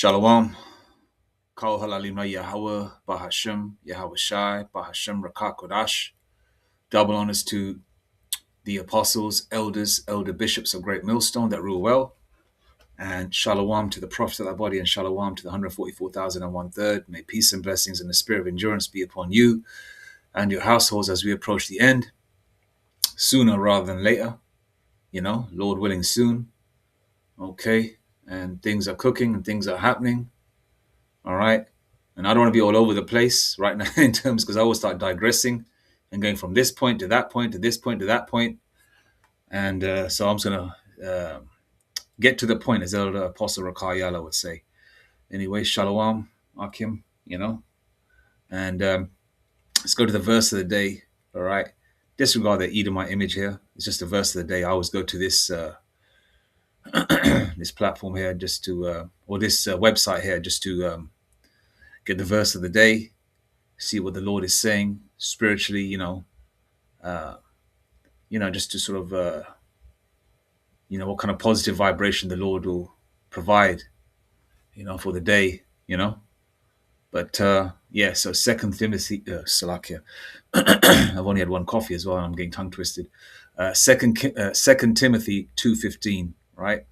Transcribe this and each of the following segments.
Shalom. Kol Halalima Yahweh, Bahashem, Yahweh Shai, Bahashem Rakah Kodash. Double honors to the apostles, elders, elder bishops of Great Millstone that rule well. And shalom to the prophets of that body, and shalom to the 144,001 May peace and blessings and the spirit of endurance be upon you and your households as we approach the end, sooner rather than later, Lord willing soon. Okay. And things are cooking and things are happening. All right. And I don't want to be all over the place right now in terms, because I always start digressing and going from this point to that point to this point to that point. And so I'm just going to get to the point, as Elder Apostle Rakayala would say. Anyway, Shalom, Akim, and let's go to the verse of the day. All right. Disregard the Edomite image here. It's just the verse of the day. I always go to this this platform here just to, or this website here just to get the verse of the day, see what the Lord is saying spiritually, just to sort of, what kind of positive vibration the Lord will provide, for the day, But so Second Timothy, Salakia. I've only had one coffee as well, and I'm getting tongue twisted. Second Timothy 2:15, right?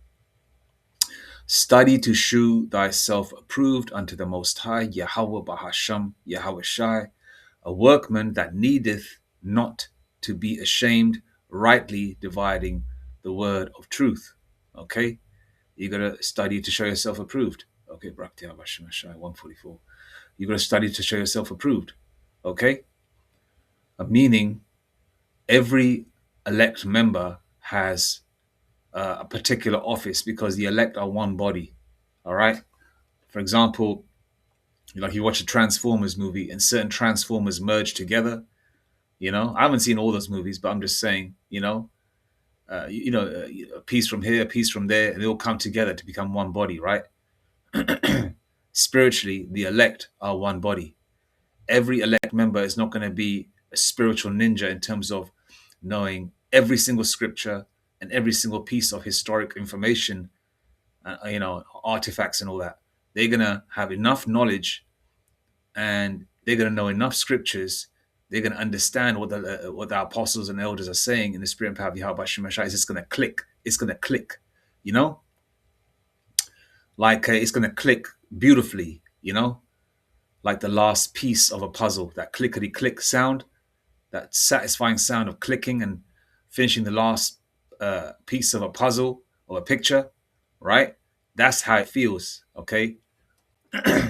Study to shew thyself approved unto the Most High, Yahweh Bahasham, Yahweh Shai, a workman that needeth not to be ashamed, rightly dividing the word of truth. Okay? You got to study to show yourself approved. Okay, Brakti Abashim Shai 144. You got to study to show yourself approved. Okay? Meaning, every elect member has a particular office because the elect are one body. All right? For example, like you watch a Transformers movie and certain Transformers merge together. I haven't seen all those movies, but I'm just saying, a piece from here, a piece from there, and they all come together to become one body, right? Spiritually, the elect are one body. Every elect member is not going to be a spiritual ninja in terms of knowing every single scripture and every single piece of historic information, artifacts and all that. They're going to have enough knowledge and they're going to know enough scriptures. They're going to understand what the apostles and elders are saying in the spirit and power of Yahweh Shemashai. It's just going to click. It's going to click, like it's going to click beautifully, like the last piece of a puzzle, that clickety click sound, that satisfying sound of clicking and finishing the last piece of a puzzle or a picture, right? That's how it feels. Okay.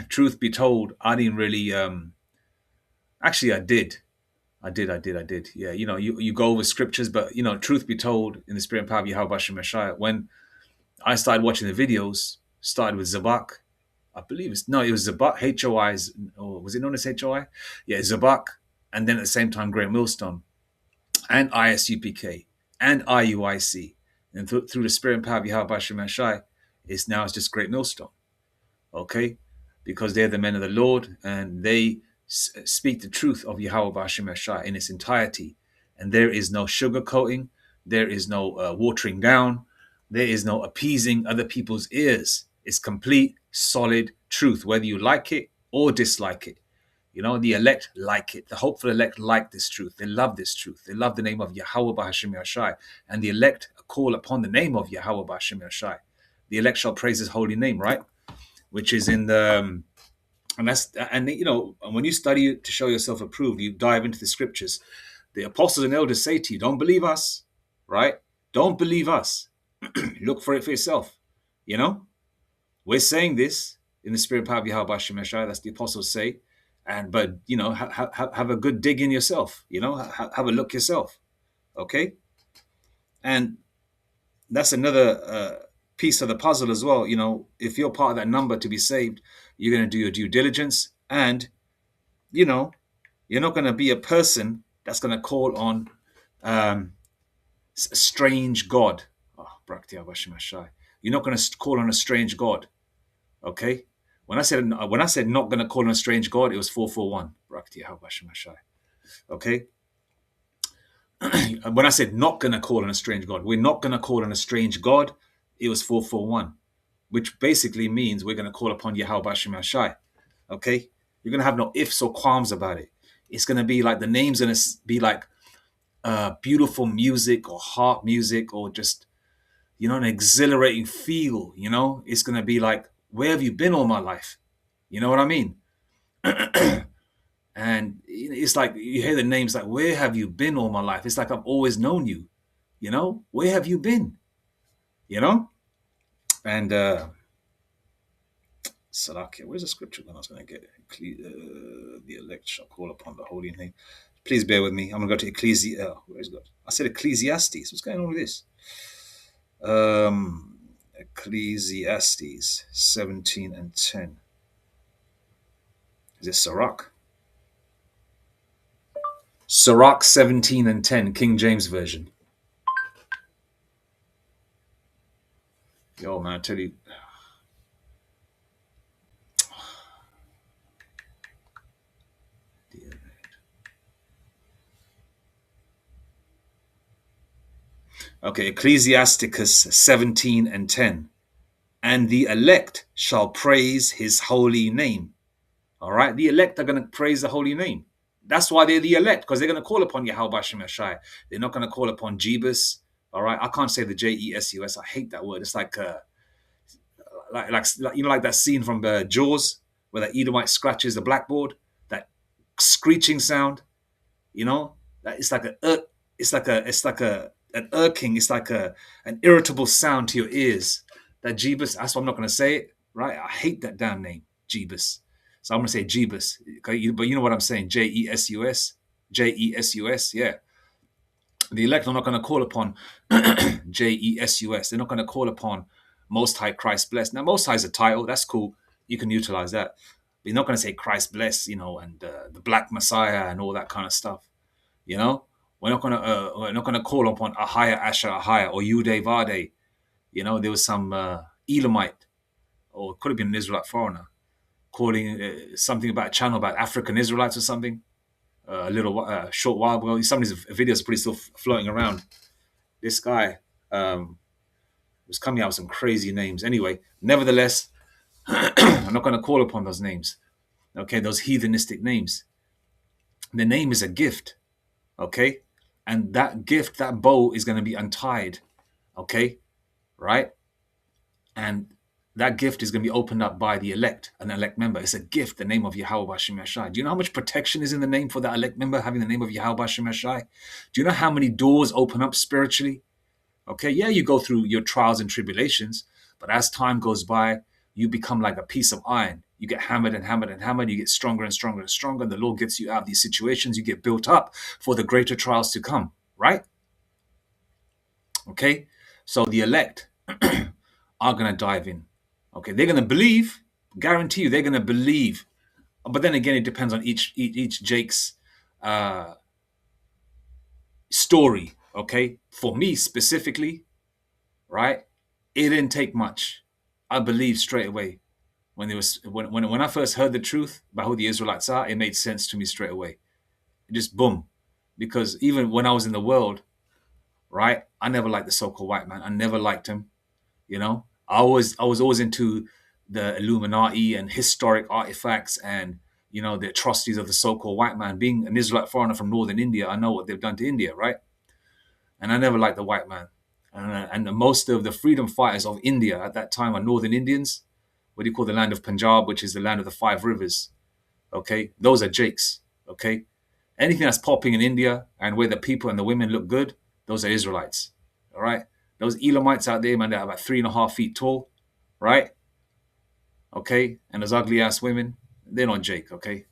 Truth be told, I didn't really, actually I did. Yeah. You go over scriptures, but truth be told, in the spirit and power of Yahweh Shemashai, when I started watching the videos, started with Zabak. I believe it was Zabak, HOI's, or was it known as HOI? Yeah, Zabak, and then at the same time, Great Millstone, and ISUPK, and IUIC. And through the spirit and power of Yahweh Shemashai, it's just Great Millstone. Okay? Because they're the men of the Lord, and they speak the truth of Yahweh Shemashai in its entirety. And there is no sugarcoating, there is no watering down, there is no appeasing other people's ears. It's complete, solid truth, whether you like it or dislike it. The elect like it. The hopeful elect like this truth. They love this truth. They love the name of Yahweh B'Hashem Yashai. And the elect call upon the name of Yahweh B'Hashem Yashai. The elect shall praise his holy name, right? Which is in the... when you study to show yourself approved, you dive into the scriptures. The apostles and elders say to you, don't believe us, right? Don't believe us. Look for it for yourself. We're saying this in the spirit power of Yahweh Shemashai, that's the apostles say. But have a good dig in yourself, have a look yourself. Okay. And that's another piece of the puzzle as well. If you're part of that number to be saved, you're going to do your due diligence, and you're not going to be a person that's going to call on a strange God. You're not going to call on a strange God. Okay. When I said not going to call on a strange God, it was 441. Okay. When I said not going to call on a strange God, we're not going to call on a strange God, it was 441. which basically means we're going to call upon Yahweh Shem Shai. Okay? You're going to have no ifs or qualms about it. It's going to be like the name's going to be like beautiful music or harp music or just, an exhilarating feel. It's going to be like, where have you been all my life? You know what I mean? And it's like you hear the names like, where have you been all my life? It's like I've always known you. Where have you been? You know? And Salakia, where's the scripture when I was going to get it? The elect shall call upon the holy name. Please bear with me. I'm going to go to where's God? I said Ecclesiastes. What's going on with this? Ecclesiastes 17 and 10. Is it Sirach? Sirach 17 and 10, King James Version. Yo, man, I tell you. Okay, Ecclesiasticus 17 and 10. And the elect shall praise his holy name. All right, the elect are going to praise the holy name. That's why they're the elect, because they're going to call upon Yahweh Shem Shai. They're not going to call upon Jebus. All right, I can't say the Jesus. I hate that word. It's like like that scene from Jaws where the Edomite scratches the blackboard. That screeching sound. That it's like an irking. It's like an irritable sound to your ears. That Jebus. That's why I'm not going to say it. Right? I hate that damn name, Jebus. So I'm going to say Jebus. Okay, but you know what I'm saying? Jesus. Jesus. Yeah. The elect are not going to call upon Jesus. They're not going to call upon Most High Christ blessed. Now, Most High is a title. That's cool. You can utilize that. But you're not going to say Christ bless, and the Black Messiah and all that kind of stuff. We're not going to call upon Ahaya Asher Ahaya or Yude Vade. There was some Elamite, or it could have been an Israelite foreigner, calling something about a channel about African Israelites or something. A short while ago, some of his videos are pretty still floating around. This guy was coming out with some crazy names. Anyway, nevertheless, I'm not going to call upon those names. Okay, those heathenistic names. The name is a gift. Okay, and that gift, that bow is going to be untied. Okay, right? And that gift is going to be opened up by the elect, an elect member. It's a gift, the name of Yahweh Shem Shai. Do you know how much protection is in the name for that elect member, having the name of Yahweh Shem Shai? Do you know how many doors open up spiritually? Okay, yeah, you go through your trials and tribulations, but as time goes by, you become like a piece of iron. You get hammered and hammered and hammered. You get stronger and stronger and stronger. The Lord gets you out of these situations. You get built up for the greater trials to come, right? Okay, so the elect are going to dive in. Okay, they're going to believe. Guarantee you, they're going to believe. But then again, it depends on each Jake's story. Okay, for me specifically, right? It didn't take much. I believed straight away. When I first heard the truth about who the Israelites are, it made sense to me straight away. It just boom. Because even when I was in the world, right, I never liked the so-called white man. I never liked him. I was always into the Illuminati and historic artifacts and the atrocities of the so-called white man. Being an Israelite foreigner from northern India, I know what they've done to India, right? And I never liked the white man. And most of the freedom fighters of India at that time are northern Indians. What do you call the land of Punjab, which is the land of the five rivers? Okay, those are Jakes. Okay, anything that's popping in India and where the people and the women look good, those are Israelites. All right, those Elamites out there, man, they're about 3.5 feet tall, right? Okay, and those ugly ass women, they're not Jake. Okay,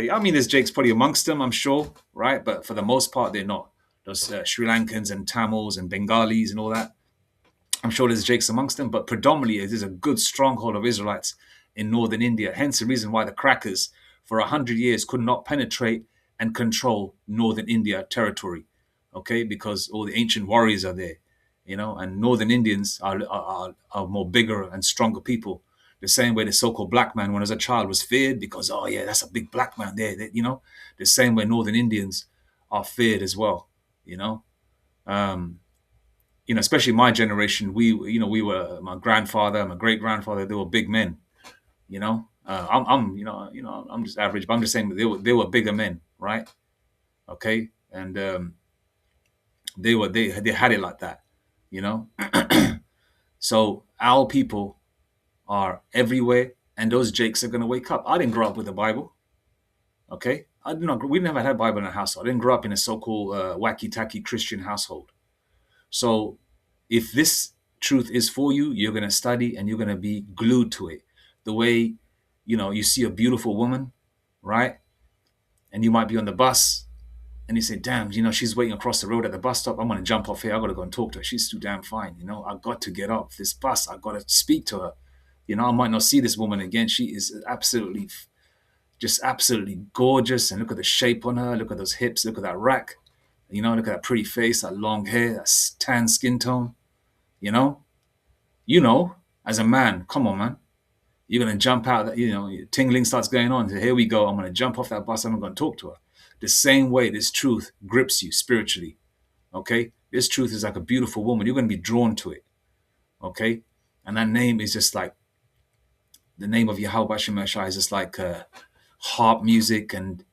I mean, there's Jakes probably amongst them, I'm sure, right? But for the most part, they're not. Those Sri Lankans and Tamils and Bengalis and all that, I'm sure there's Jakes amongst them, but predominantly it is a good stronghold of Israelites in northern India. Hence the reason why the crackers for 100 years could not penetrate and control northern India territory. Okay, because all the ancient warriors are there, and northern Indians are more bigger and stronger people. The same way the so-called black man, when as a child, was feared because, oh yeah, that's a big black man there. The same way northern Indians are feared as well. especially my generation, we were my grandfather, my great grandfather. They were big men. I'm just average, but I'm just saying that they were bigger men, right? Okay, and they had it like that, you know. So our people are everywhere, and those jakes are gonna wake up. I didn't grow up with the Bible. Okay, I did not. We never had a Bible in our household. I didn't grow up in a so-called wacky tacky Christian household. So if this truth is for you, you're gonna study and you're gonna be glued to it. The way, you see a beautiful woman, right? And you might be on the bus and you say, damn, she's waiting across the road at the bus stop. I'm going to jump off here. I got to go and talk to her. She's too damn fine. I got to get off this bus. I got to speak to her. I might not see this woman again. She is just absolutely gorgeous. And look at the shape on her. Look at those hips. Look at that rack. Look at that pretty face, that long hair, that tan skin tone. You know, as a man, come on, man. You're going to jump out, tingling starts going on. So here we go. I'm going to jump off that bus. I'm going to talk to her. The same way this truth grips you spiritually. Okay. This truth is like a beautiful woman. You're going to be drawn to it. Okay. And that name is just like the name of Yahweh Shemeshai is just like harp music and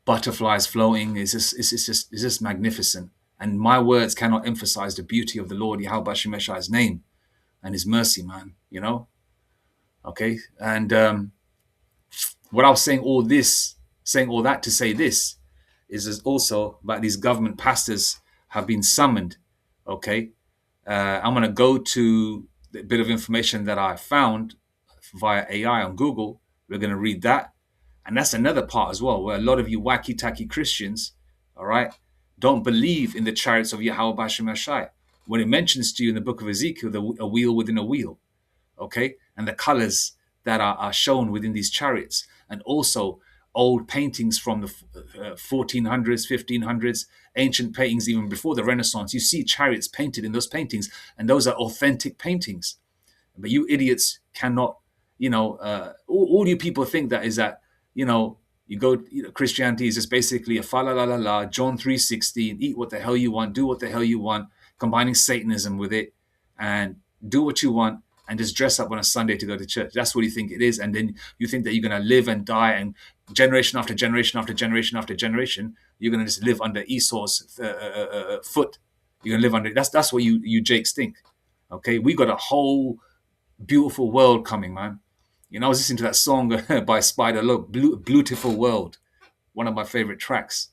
butterflies floating. It's just magnificent. And my words cannot emphasize the beauty of the Lord Yahweh Shemeshai's name and his mercy, man. Okay. And what I was saying all that to say this is also about these government pastors have been summoned. Okay. I'm going to go to the bit of information that I found via AI on Google. We're going to read that. And that's another part as well, where a lot of you wacky tacky Christians, all right, don't believe in the chariots of Yahweh Bashem Yashai. When it mentions to you in the book of Ezekiel, a wheel within a wheel, okay, and the colors that are shown within these chariots, and also old paintings from the 1400s, 1500s, ancient paintings even before the Renaissance. You see chariots painted in those paintings, and those are authentic paintings. But you idiots cannot, all you people think that is that, you go, Christianity is just basically a fa la la la la, John 3:16, eat what the hell you want, do what the hell you want, combining Satanism with it, and do what you want, and just dress up on a Sunday to go to church. That's what you think it is. And then you think that you're going to live and die, and generation after generation after generation after generation, you're going to just live under Esau's foot. You're going to live under, that's what you Jakes think. Okay, we got a whole beautiful world coming, man. I was listening to that song by Spider Look, Beautiful World, one of my favorite tracks.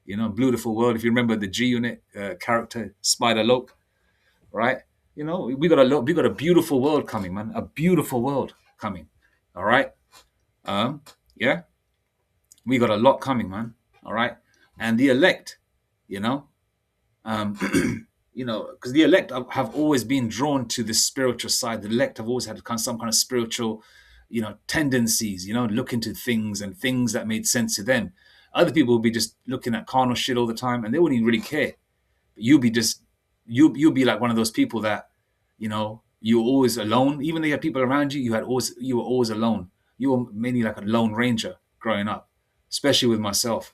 Beautiful World. If you remember the G Unit character, Spider Look, right? We got a beautiful world coming, man. A beautiful world coming. All right. Yeah, we got a lot coming, man. All right. And the elect, you know, because the elect have always been drawn to the spiritual side. The elect have always had some kind of spiritual, tendencies, look into things and things that made sense to them. Other people will be just looking at carnal shit all the time and they wouldn't even really care. But you'll be like one of those people that, you're always alone. Even though you had people around you, you were always alone. You were mainly like a lone ranger growing up, especially with myself,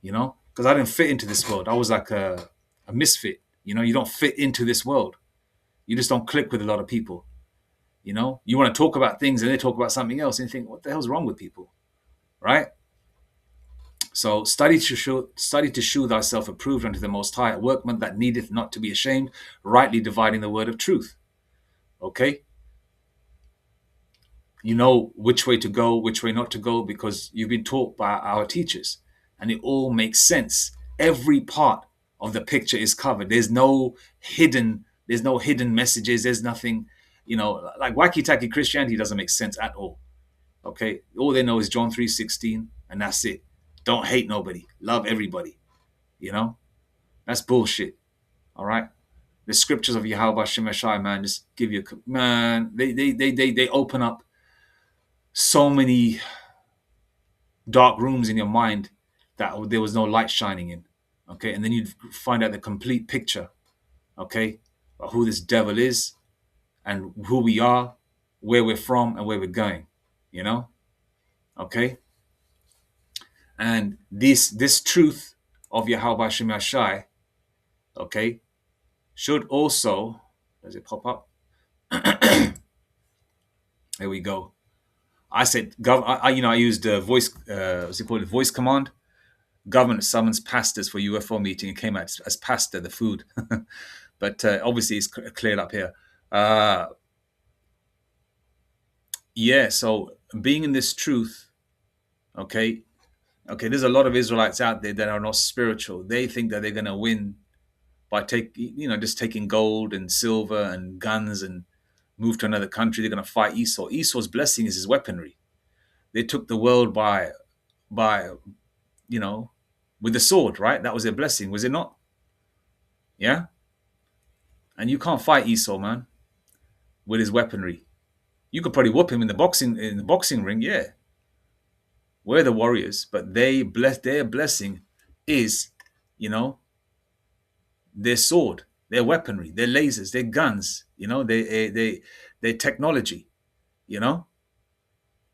because I didn't fit into this world. I was like a misfit. You don't fit into this world. You just don't click with a lot of people. You want to talk about things and they talk about something else and you think, what the hell's wrong with people? Right? So study to shew thyself approved unto the Most High, a workman that needeth not to be ashamed, rightly dividing the word of truth. Okay? You know which way to go, which way not to go, because you've been taught by our teachers. And it all makes sense. Every part of the picture is covered. There's no hidden messages. There's nothing, like wacky tacky Christianity doesn't make sense at all. Okay? All they know is John 3:16, and that's it. Don't hate nobody. Love everybody. That's bullshit. All right? The scriptures of Yahweh Shemeshai, man, just give you man, they open up so many dark rooms in your mind that there was no light shining in. Okay, and then you find out the complete picture, okay, of who this devil is and who we are, where we're from, and where we're going. Okay, and this truth of Yahweh Shemeshai, okay, should also, does it pop up? There we go. I said, I used voice, what's it called? Voice command. Government summons pastors for UFO meeting and came out as pastor, the food. But obviously it's cleared up here. Uh, yeah, so being in this truth, okay, there's a lot of Israelites out there that are not spiritual. They think that they're going to win by just taking gold and silver and guns and move to another country. They're going to fight Esau. Esau's blessing is his weaponry. They took the world by you know with the sword, right? That was their blessing, was it not? Yeah, and you can't fight Esau, man, with his weaponry. You could probably whoop him in the boxing ring, yeah. We're the warriors, but their blessing is, you know, their sword, their weaponry, their lasers, their guns, their technology, you know,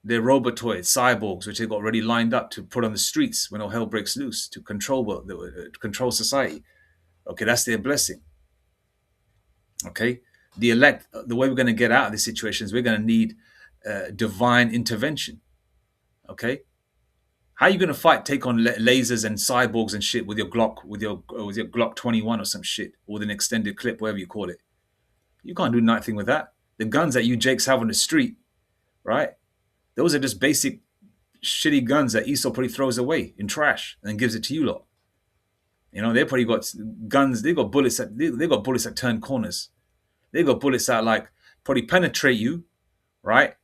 their robotoids, cyborgs, which they've got already lined up to put on the streets when all hell breaks loose to control society. Okay, that's their blessing. Okay, the elect, the way we're going to get out of this situation is we're going to need divine intervention. Okay, how are you going to take on lasers and cyborgs and shit with your Glock, with your Glock 21 or some shit, or with an extended clip, whatever you call it? You can't do nothing with that. The guns that you Jakes have on the street, right? Those are just basic shitty guns that Esau probably throws away in trash and gives it to you lot. They probably got guns. They got bullets that turn corners. They got bullets that like probably penetrate you, right?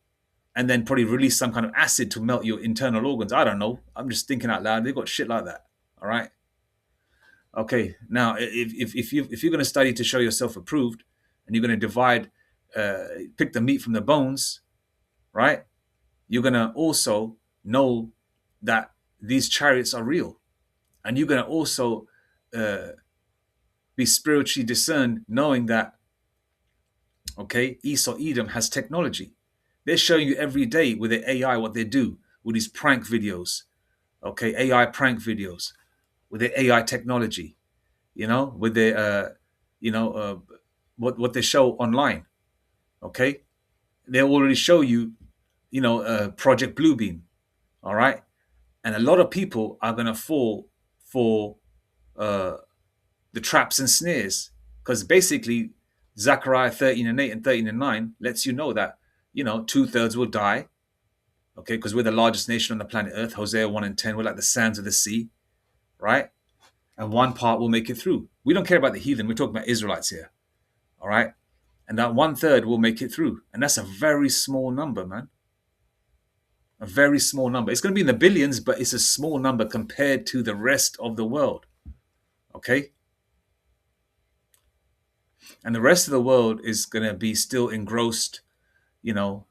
And then probably release some kind of acid to melt your internal organs. I don't know. I'm just thinking out loud. They got shit like that. All right. Okay. Now, if you're going to study to show yourself approved, and you're going to pick the meat from the bones, right? You're going to also know that these chariots are real, and you're going to also uh, be spiritually discerned, knowing that Esau Edom has technology. They're showing you every day with their AI what they do with these prank videos. AI prank videos with their AI technology. With their what they show online. Okay, they already show you, Project Bluebeam. All right, and a lot of people are gonna fall for uh, the traps and snares, because basically Zechariah 13:8 and 13:9 lets you know that 2/3 will die. Okay, because we're the largest nation on the planet Earth. Hosea 1:10, we're like the sands of the sea, right? And one part will make it through. We don't care about the heathen. We're talking about Israelites here, all right? And that 1/3 will make it through. And that's a very small number, man. A very small number. It's going to be in the billions, but it's a small number compared to the rest of the world, okay? And the rest of the world is going to be still engrossed, in the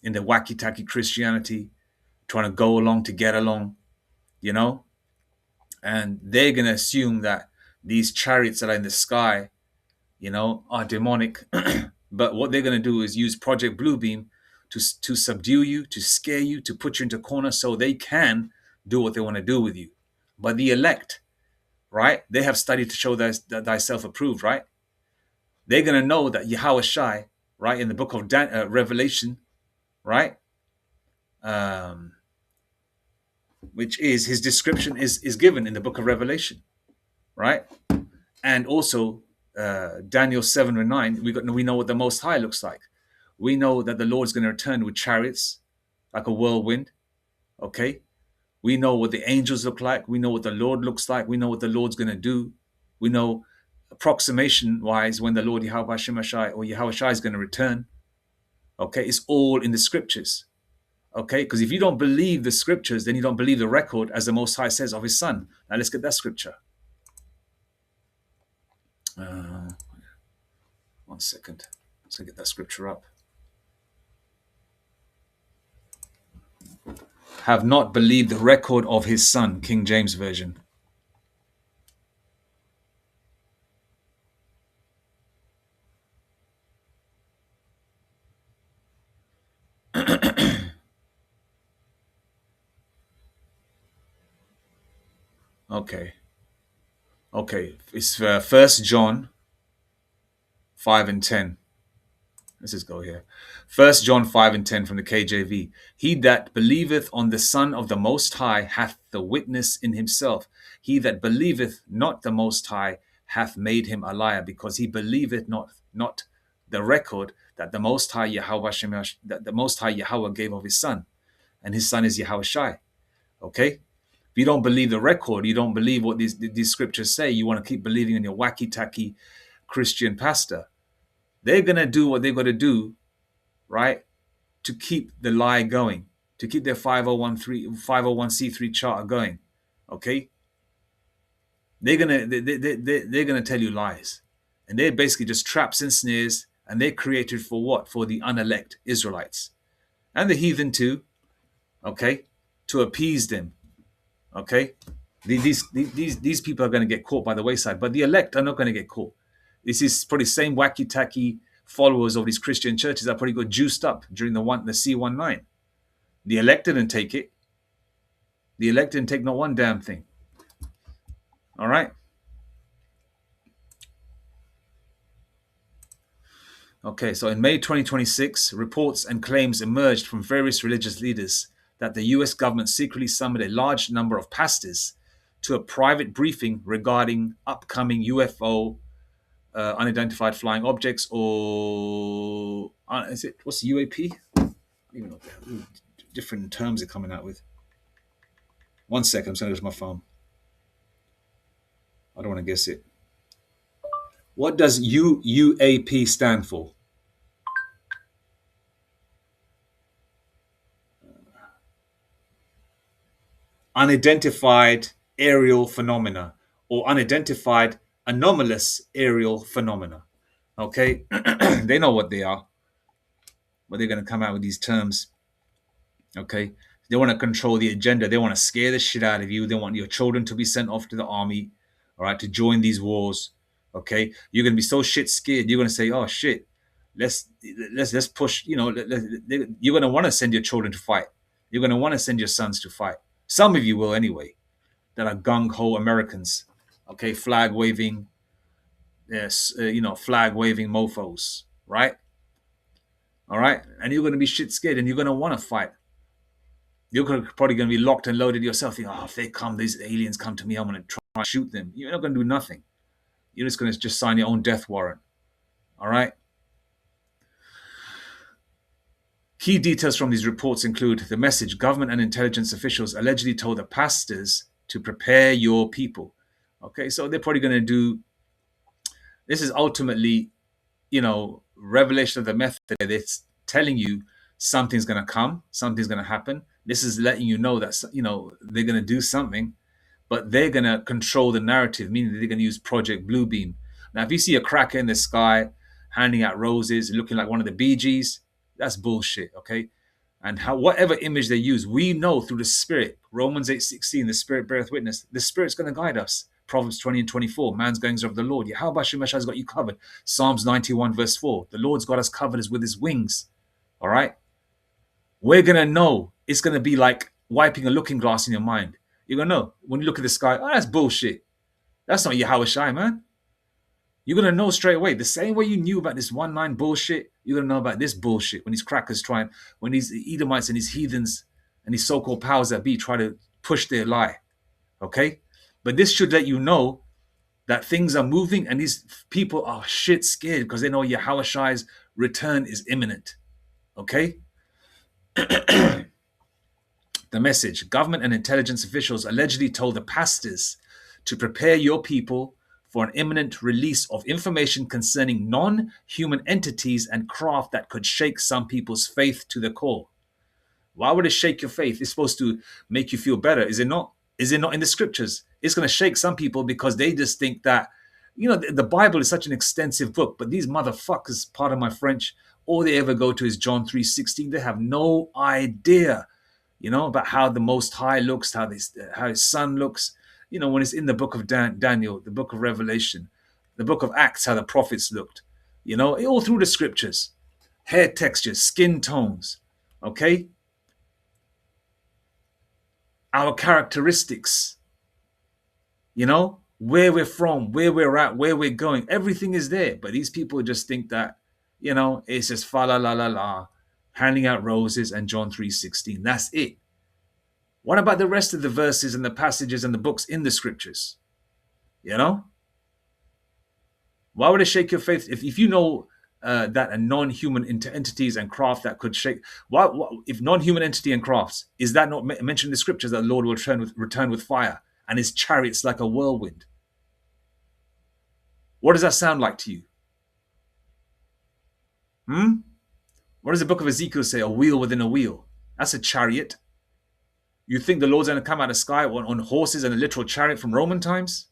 wacky tacky Christianity, trying to go along to get along, you know? And they're going to assume that these chariots that are in the sky, are demonic. But what they're going to do is use Project Bluebeam to subdue you, to scare you, to put you into a corner so they can do what they want to do with you. But the elect, right? They have studied to show that thyself approved, right? They're going to know that Yahweh Shai, right, in the book of Revelation, right, um, which is his description is given in the book of Revelation, right? And also Daniel 7 and 9, we know what the Most High looks like. We know that the Lord's going to return with chariots like a whirlwind. Okay, we know what the angels look like. We know what the Lord looks like. We know what the Lord's going to do. We know approximation wise when the Lord Yahweh Shai or Yahweh Shai is going to return. Okay, it's all in the scriptures. Okay, because if you don't believe the scriptures, then you don't believe the record, as the Most High says of his son. Now let's get that scripture. Uh, 1 second. Let's get that scripture up. Have not believed the record of his son, King James Version. Okay. Okay. It's 1 John 5 and 10. Let's just go here. 1 John 5 and 10 from the KJV. He that believeth on the Son of the Most High hath the witness in himself. He that believeth not the Most High hath made him a liar, because he believeth not the record that the Most High Yahweh that the Most High Yahweh gave of his Son, and his Son is Yahweh Shai. Okay? If you don't believe the record, you don't believe what these scriptures say, you want to keep believing in your wacky tacky Christian pastor. They're gonna do what they've got to do, right, to keep the lie going, to keep their 501c3 charter going. Okay, they're gonna tell you lies, and they're basically just traps and snares, and they're created for what? For the unelect Israelites and the heathen too. Okay, to appease them. Okay, these people are going to get caught by the wayside, but the elect are not going to get caught. This is probably same wacky tacky followers of these Christian churches that probably got juiced up during the C19. The elect didn't take it. The elect didn't take not one damn thing. All right. Okay, so in May 2026, reports and claims emerged from various religious leaders that the US government secretly summoned a large number of pastors to a private briefing regarding upcoming UFO, unidentified flying objects, or is it, what's the UAP? I don't even know what different terms are coming out with. 1 second, I'm just going to use my phone. I don't want to guess it. What does UAP stand for? Unidentified aerial phenomena, or unidentified anomalous aerial phenomena. Okay, they know what they are, but they're going to come out with these terms. Okay, they want to control the agenda. They want to scare the shit out of you. They want your children to be sent off to the army, all right, to join these wars. Okay, you're going to be so shit scared. You're going to say, "Oh shit, let's push." You know, you're going to want to send your children to fight. You're going to want to send your sons to fight. Some of you will anyway, that are gung ho Americans. Okay, flag waving, yes, flag waving mofo's, right? All right, and you're going to be shit scared, and you're going to want to fight. You're probably going to be locked and loaded yourself. Thinking, oh, if they come, these aliens come to me, I'm going to try and shoot them. You're not going to do nothing. You're just going to just sign your own death warrant. All right. Key details from these reports include the message: government and intelligence officials allegedly told the pastors to prepare your people. Okay, so they're probably going to do. This is ultimately, revelation of the method. It's telling you something's going to come, something's going to happen. This is letting you know that, they're going to do something, but they're going to control the narrative, meaning that they're going to use Project Bluebeam. Now, if you see a cracker in the sky handing out roses, looking like one of the Bee Gees, that's bullshit, okay? And whatever image they use, we know through the Spirit, Romans 8:16, the Spirit beareth witness, the Spirit's going to guide us. Proverbs 20 and 24, man's goings are of the Lord. Yahweh Shemeshah has got you covered. Psalms 91 verse 4, the Lord's got us covered as with his wings. All right? We're going to know. It's going to be like wiping a looking glass in your mind. You're going to know. When you look at the sky, oh, that's bullshit. That's not Yahweh Shai, man. You're going to know straight away. The same way you knew about this 1-9 bullshit, you're going to know about this bullshit when these crackers when these Edomites and these heathens and these so-called powers that be try to push their lie. Okay? But this should let you know that things are moving and these people are shit scared because they know Yahweh Shai's return is imminent. Okay? The message: government and intelligence officials allegedly told the pastors to prepare your people for an imminent release of information concerning non-human entities and craft that could shake some people's faith to the core. Why would it shake your faith? It's supposed to make you feel better, is it not? Is it not in the scriptures? It's going to shake some people because they just think that, the Bible is such an extensive book, but these motherfuckers, pardon my French, all they ever go to is John 3:16. They have no idea, about how the Most High looks, how his Son looks. When it's in the book of Daniel, the book of Revelation, the book of Acts, how the prophets looked, all through the scriptures, hair textures, skin tones, okay? Our characteristics, where we're from, where we're at, where we're going. Everything is there. But these people just think that, it's just fa la la la la, handing out roses and John 3:16. That's it. What about the rest of the verses and the passages and the books in the scriptures? You know? Why would it shake your faith if you know that a non-human entities and craft that could shake? Why if non-human entity and crafts is that not mentioned in the scriptures that the Lord will return with fire and his chariots like a whirlwind? What does that sound like to you? Hmm? What does the book of Ezekiel say? A wheel within a wheel. That's a chariot. You think the Lord's going to come out of the sky on horses and a literal chariot from Roman times?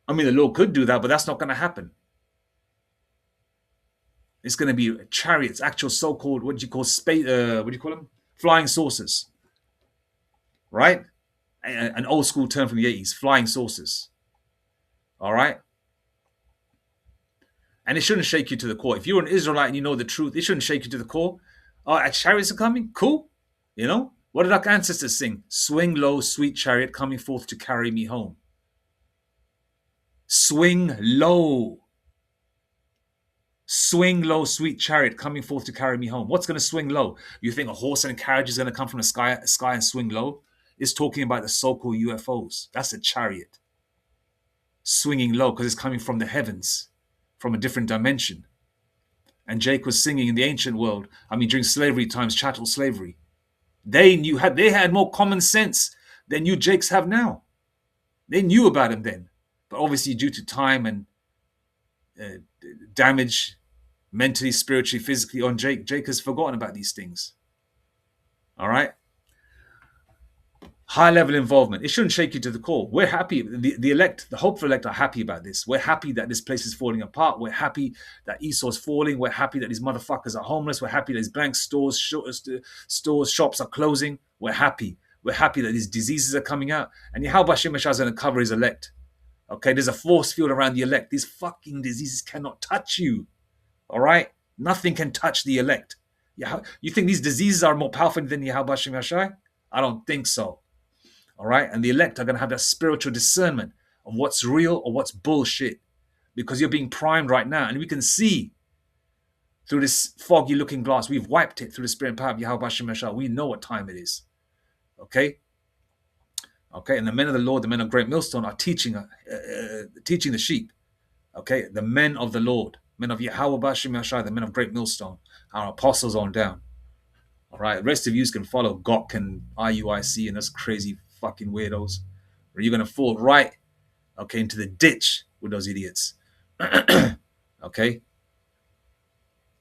I mean, the Lord could do that, but that's not going to happen. It's going to be chariots, actual so-called, what do you call them? Flying saucers, right? An old school term from the 80s, flying saucers. All right? And it shouldn't shake you to the core. If you're an Israelite and you know the truth, it shouldn't shake you to the core. Oh, chariots are coming? Cool. What did our ancestors sing? Swing low, sweet chariot, coming forth to carry me home. Swing low. Swing low, sweet chariot, coming forth to carry me home. What's going to swing low? You think a horse and a carriage is going to come from the sky and swing low? It's talking about the so-called UFOs. That's a chariot. Swinging low because it's coming from the heavens, from a different dimension. And Jake was singing in the ancient world, during slavery times, chattel slavery. They had more common sense than you Jakes have now. They knew about him then. But obviously due to time and damage mentally, spiritually, physically on Jake has forgotten about these things. All right? High level involvement. It shouldn't shake you to the core. We're happy. The elect, the hopeful elect are happy about this. We're happy that this place is falling apart. We're happy that Esau's falling. We're happy that these motherfuckers are homeless. We're happy that these bank stores, shops are closing. We're happy. We're happy that these diseases are coming out. And Yahweh Hashem is going to cover his elect. Okay, there's a force field around the elect. These fucking diseases cannot touch you. All right? Nothing can touch the elect. You think these diseases are more powerful than Yahweh Hashem Yashai? I don't think so. All right? And the elect are going to have that spiritual discernment of what's real or what's bullshit. Because you're being primed right now. And we can see through this foggy looking glass. We've wiped it through the spirit and power of Yahweh Hashem Yashai. We know what time it is. Okay? Okay? And the men of the Lord, the men of Great Millstone are teaching the sheep. Okay? The men of the Lord. Men of Yahweh Hashem Yashai, the men of Great Millstone. Our apostles on down. All right? The rest of you can follow Gok and IUIC and those crazy fucking weirdos, or you're going to fall right, okay, into the ditch with those idiots. Okay?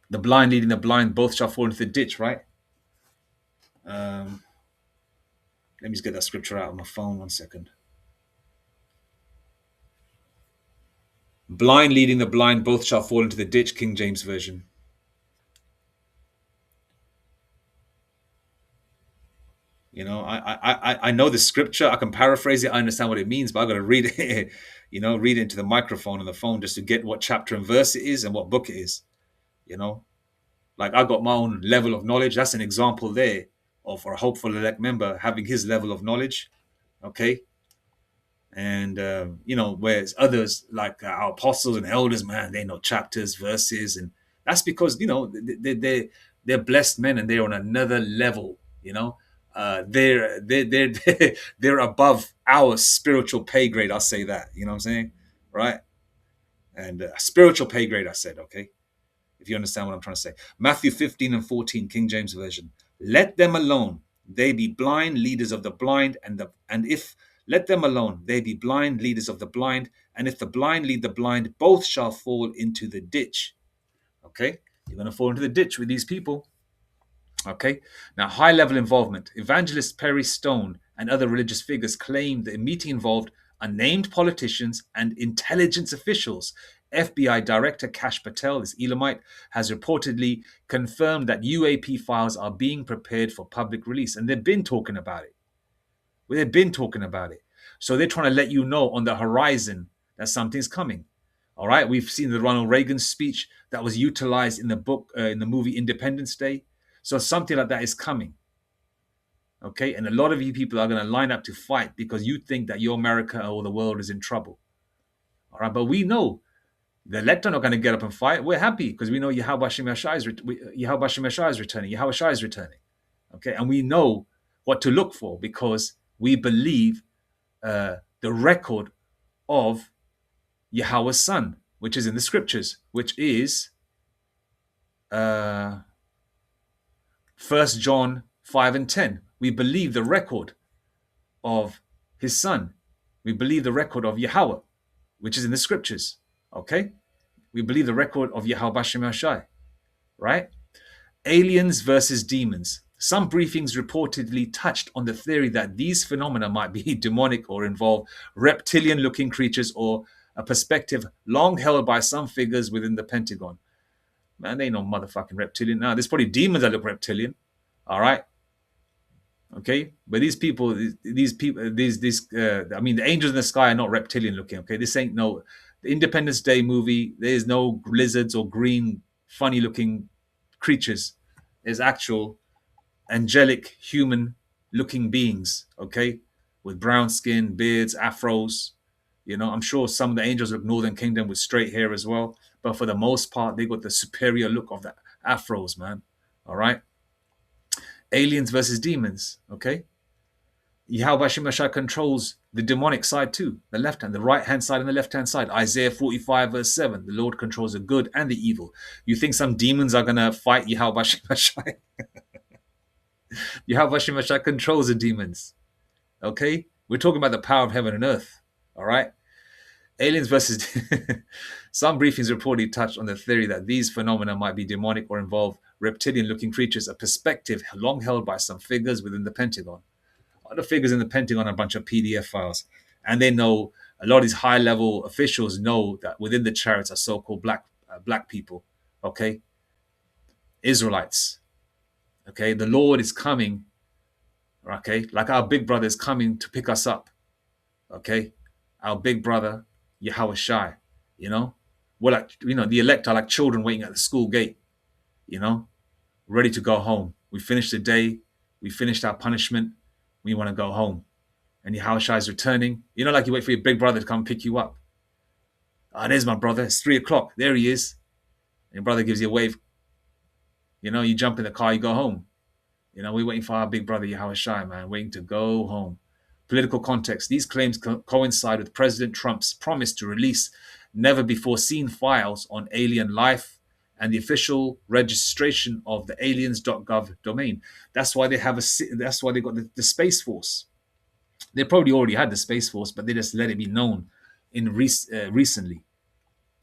The blind leading the blind, both shall fall into the ditch, right? Let me just get that scripture out on my phone, 1 second. Blind leading the blind, both shall fall into the ditch, King James Version. I know the scripture. I can paraphrase it. I understand what it means, but I've got to read it, read it into the microphone on the phone just to get what chapter and verse it is and what book it is. Like I've got my own level of knowledge. That's an example there of a hopeful elect member having his level of knowledge. Okay. And, whereas others like our apostles and elders, man, they know chapters, verses. And that's because, they're blessed men and they're on another level, they're they're above our spiritual pay grade. I'll say that, you know what I'm saying? Right. And spiritual pay grade, I said, okay. If you understand what I'm trying to say. Matthew 15 and 14, King James Version. Let them alone. They be blind leaders of the blind. Let them alone. They be blind leaders of the blind. And if the blind lead the blind, both shall fall into the ditch. Okay. You're going to fall into the ditch with these people. Okay. Now, high level involvement. Evangelist Perry Stone and other religious figures claim the meeting involved unnamed politicians and intelligence officials. FBI Director Kash Patel, this Elamite, has reportedly confirmed that UAP files are being prepared for public release. And they've been talking about it. So they're trying to let you know on the horizon that something's coming. All right. We've seen the Ronald Reagan speech that was utilized in the movie Independence Day. So something like that is coming. Okay, and a lot of you people are going to line up to fight because you think that your America or the world is in trouble. All right, but we know the elect are not going to get up and fight. We're happy because we know Yahweh Hashem Yahshua is returning. Yahweh Shai is returning. Okay, and we know what to look for because we believe the record of Yahweh's Son, which is in the scriptures, which is 1 John 5 and 10. We believe the record of his Son. We believe the record of Yahweh, which is in the scriptures. Okay? We believe the record of Yahweh Bashem Yashai. Right? Aliens versus demons. Some briefings reportedly touched on the theory that these phenomena might be demonic or involve reptilian-looking creatures or a perspective long held by some figures within the Pentagon. Man, they ain't no motherfucking reptilian. Now, there's probably demons that look reptilian. All right? Okay? But these people, I mean, the angels in the sky are not reptilian looking. Okay? This ain't no the Independence Day movie. There's no lizards or green, funny looking creatures. There's actual angelic human looking beings, okay, with brown skin, beards, afros. You know, I'm sure some of the angels of Northern Kingdom with straight hair as well, but for the most part, they got the superior look of the afros, man. All right. Aliens versus demons, okay. Yahweh Shemashah controls the demonic side too, the left hand, the right hand side and the left hand side. Isaiah 45 verse 7, the Lord controls the good and the evil. You think some demons are going to fight Yahweh Shemashah? Yahweh Shemashah controls the demons. Okay? We're talking about the power of heaven and earth. All right? Aliens versus... Some briefings reportedly touched on the theory that these phenomena might be demonic or involve reptilian-looking creatures, a perspective long held by some figures within the Pentagon. All the figures in the Pentagon are a bunch of PDF files. And they know, a lot of these high-level officials know that within the chariots are so-called black people. Okay? Israelites. Okay? The Lord is coming. Okay, like our big brother is coming to pick us up. Okay, our big brother, Yahweh Shai. You know, we're like, the elect are like children waiting at the school gate. You know, ready to go home. We finished the day. We finished our punishment. We want to go home. And Yahweh Shai is returning. You know, like you wait for your big brother to come pick you up. Ah, there's my brother. It's 3:00. There he is. And your brother gives you a wave. You know, you jump in the car, you go home. You know, we're waiting for our big brother Yahweh Shai, man, waiting to go home. Political context. These claims coincide with President Trump's promise to release never-before-seen files on alien life and the official registration of the aliens.gov domain. That's why they got the Space Force. They probably already had the Space Force, but they just let it be known recently.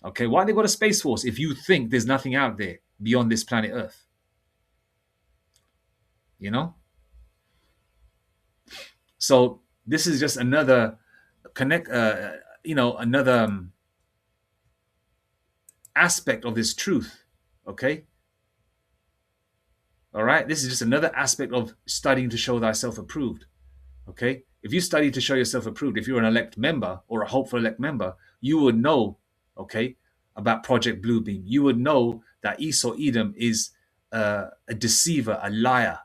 Okay, why they got a Space Force if you think there's nothing out there beyond this planet Earth? You know? So this is just another another aspect of this truth. Okay. All right. This is just another aspect of studying to show thyself approved. Okay. If you study to show yourself approved, if you're an elect member or a hopeful elect member, you would know, okay, about Project Bluebeam. You would know that Esau Edom is a deceiver, a liar.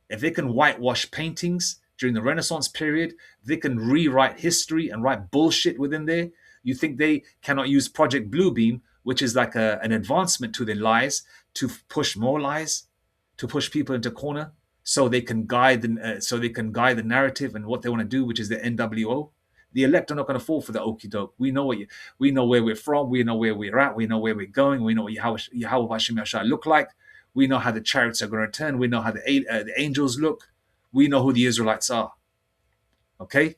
If they can whitewash paintings during the Renaissance period, they can rewrite history and write bullshit within there. You think they cannot use Project Bluebeam, which is like an advancement to their lies, to push more lies, to push people into corner, so they can guide the narrative and what they want to do, which is the NWO. The elect are not going to fall for the okie doke. We know where we're from. We know where we're at. We know where we're going. We know what Yahweh Hashem Yahshua look like. We know how the chariots are going to return. We know how the angels look. We know who the Israelites are. Okay?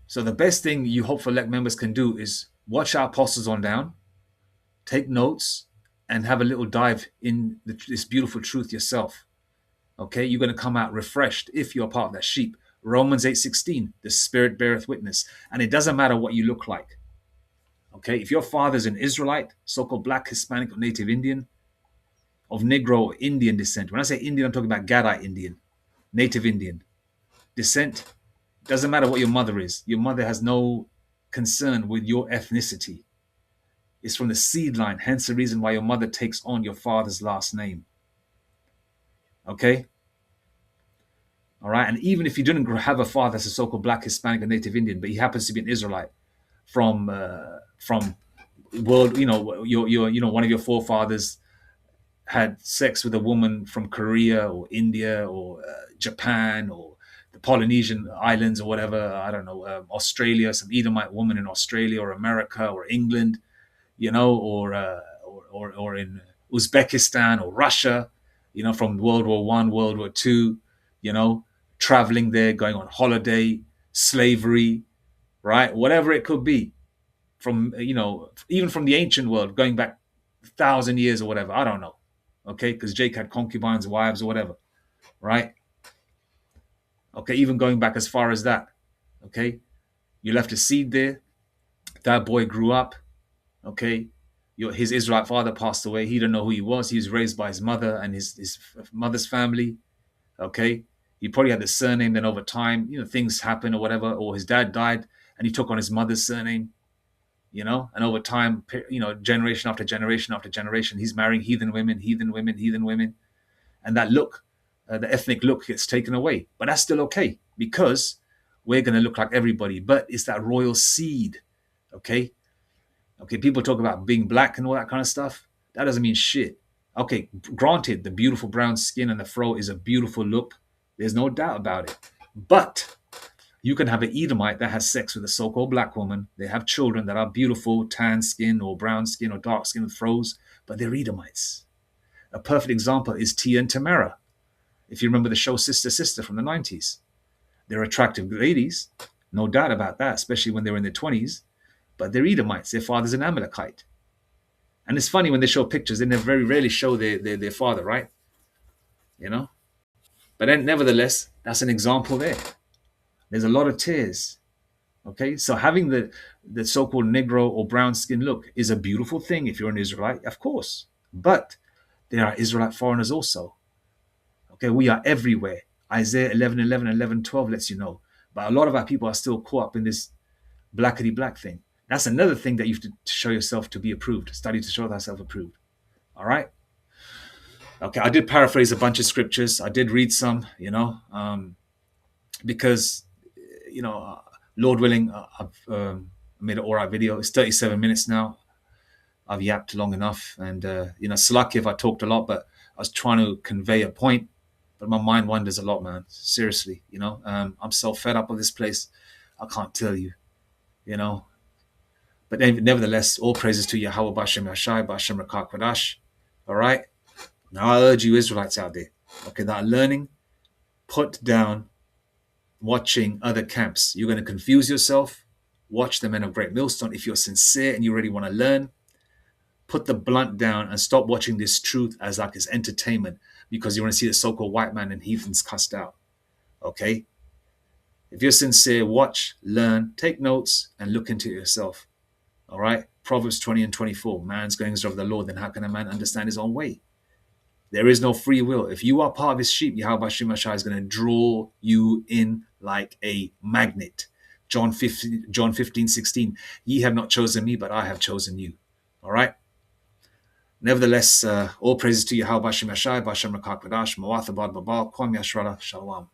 So the best thing you hopeful elect members can do is watch our apostles on down, take notes, and have a little dive in this beautiful truth yourself. Okay? You're going to come out refreshed if you're part of that sheep. Romans 8:16, the Spirit beareth witness. And it doesn't matter what you look like. Okay? If your father's an Israelite, so-called black, Hispanic, or native Indian, of Negro or Indian descent. When I say Indian, I'm talking about Gadai Indian, native Indian descent. Doesn't matter what your mother is. Your mother has no concern with your ethnicity. It's from the seed line, hence the reason why your mother takes on your father's last name. Okay. All right. And even if you didn't have a father that's a so-called black, Hispanic, or Native Indian, but he happens to be an Israelite from world, one of your forefathers had sex with a woman from Korea or India or Japan or the Polynesian islands or whatever, I don't know, Australia, some Edomite woman in Australia or America or England, or in Uzbekistan or Russia, from World War One, World War Two, you know, traveling there, going on holiday, slavery, right? Whatever it could be, from even from the ancient world, going back 1,000 years or whatever. I don't know, okay, because Jake had concubines, wives, or whatever, right? Okay, even going back as far as that, okay, you left a seed there. That boy grew up, okay. His Israelite father passed away. He didn't know who he was. He was raised by his mother and his mother's family. Okay. He probably had the surname. Then over time, things happen or whatever, or his dad died and he took on his mother's surname, and over time, generation after generation after generation, he's marrying heathen women, heathen women, heathen women. And that look, the ethnic look gets taken away. But that's still okay because we're going to look like everybody. But it's that royal seed. Okay. Okay, people talk about being black and all that kind of stuff. That doesn't mean shit. Okay, granted, the beautiful brown skin and the fro is a beautiful look. There's no doubt about it. But you can have an Edomite that has sex with a so-called black woman. They have children that are beautiful, tan skin or brown skin or dark skin with fros, but they're Edomites. A perfect example is Tia and Tamara. If you remember the show Sister Sister from the 90s. They're attractive ladies, no doubt about that, especially when they're in their 20s. But they're Edomites. Their father's an Amalekite. And it's funny when they show pictures, they very rarely show their father, right? But then, nevertheless, that's an example there. There's a lot of tears. Okay, so having the so-called Negro or brown skin look is a beautiful thing if you're an Israelite, of course. But there are Israelite foreigners also. Okay, we are everywhere. Isaiah 11:11 and 11:12 lets you know. But a lot of our people are still caught up in this blackety black thing. That's another thing that you have to show yourself to be approved. Study to show thyself approved. All right. Okay. I did paraphrase a bunch of scriptures. I did read some, because, Lord willing, I've made an all right video. It's 37 minutes now. I've yapped long enough. And, Slack if I talked a lot, but I was trying to convey a point. But my mind wanders a lot, man. Seriously, I'm so fed up with this place. I can't tell you, But nevertheless, all praises to Yahweh Bashem Yashai, Bashem Rakak Kwadash. All right. Now I urge you Israelites out there, okay, that are learning, put down watching other camps. You're going to confuse yourself. Watch the Men of Great Millstone. If you're sincere and you really want to learn, put the blunt down and stop watching this truth as like it's entertainment because you want to see the so-called white man and heathens cussed out. Okay? If you're sincere, watch, learn, take notes, and look into it yourself. All right? Proverbs 20 and 24. Man's goings are of the Lord, then how can a man understand his own way? There is no free will. If you are part of his sheep, Yahweh Shemashai is going to draw you in like a magnet. John 15:16. Ye have not chosen me, but I have chosen you. All right? Nevertheless, all praises to Yahweh Shemashai, Bashem Rakak Vadash, Mawathabad Babal, Kwam Yashrala, Shalom.